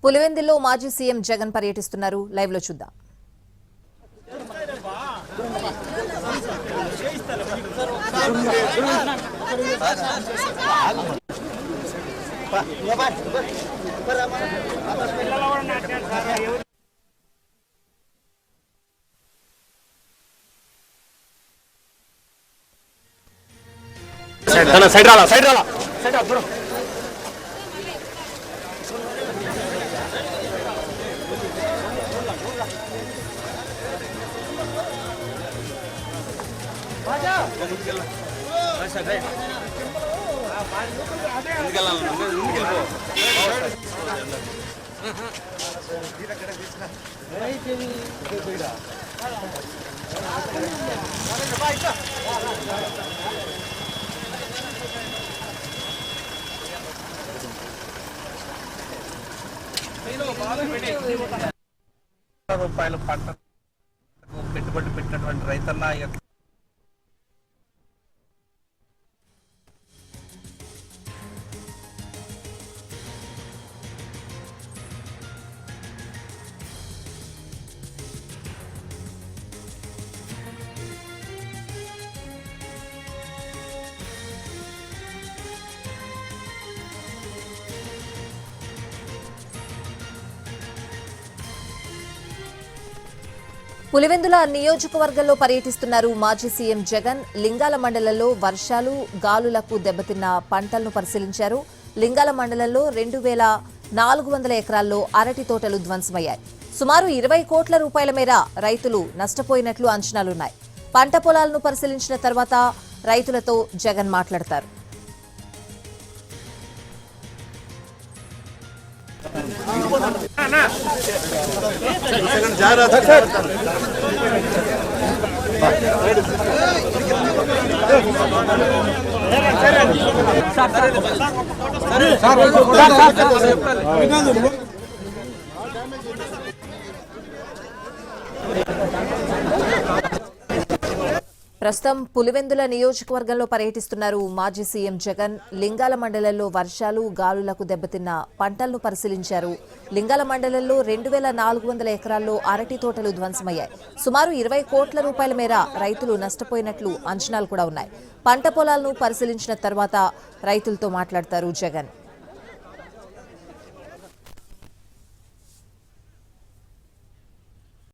పులివెందుల్లో మాజీ సీఎం జగన్ పర్యటిస్తున్నారు. లైవ్ లో చూద్దాం. సైడ్ రాలా సైడ్ రాలా సైడ్ రా దూరం రూపాయలు పంట పెట్టుబడి పెట్టినటువంటి రైతన్న పులివెందుల నియోజకవర్గంలో పర్యటిస్తున్నారు మాజీ సీఎం జగన్. లింగాల మండలంలో వర్షాలు గాలులకు దెబ్బతిన్న పంటలను పరిశీలించారు. లింగాల మండలంలో 2400 ఎకరాల్లో అరటి తోటలు ధ్వంసమయ్యాయి. సుమారు 20 కోట్ల రూపాయల మేర రైతులు నష్టపోయినట్లు అంచనాలున్నాయి. పంట పొలాలను పరిశీలించిన తర్వాత రైతులతో జగన్ మాట్లాడతారు. ప్రస్తుతం పులివెందుల నియోజకవర్గంలో పర్యటిస్తున్నారు మాజీ సీఎం జగన్. లింగాల మండలంలో వర్షాలు గాలులకు దెబ్బతిన్న పంటలను పరిశీలించారు. లింగాల మండలంలో 2400 ఎకరాల్లో అరటి తోటలు ధ్వంసమయ్యాయి. సుమారు 20 కోట్ల రూపాయల మేర రైతులు నష్టపోయినట్లు అంచనాలు కూడా ఉన్నాయి. పంట పొలాలను పరిశీలించిన తర్వాత రైతులతో మాట్లాడతారు జగన్.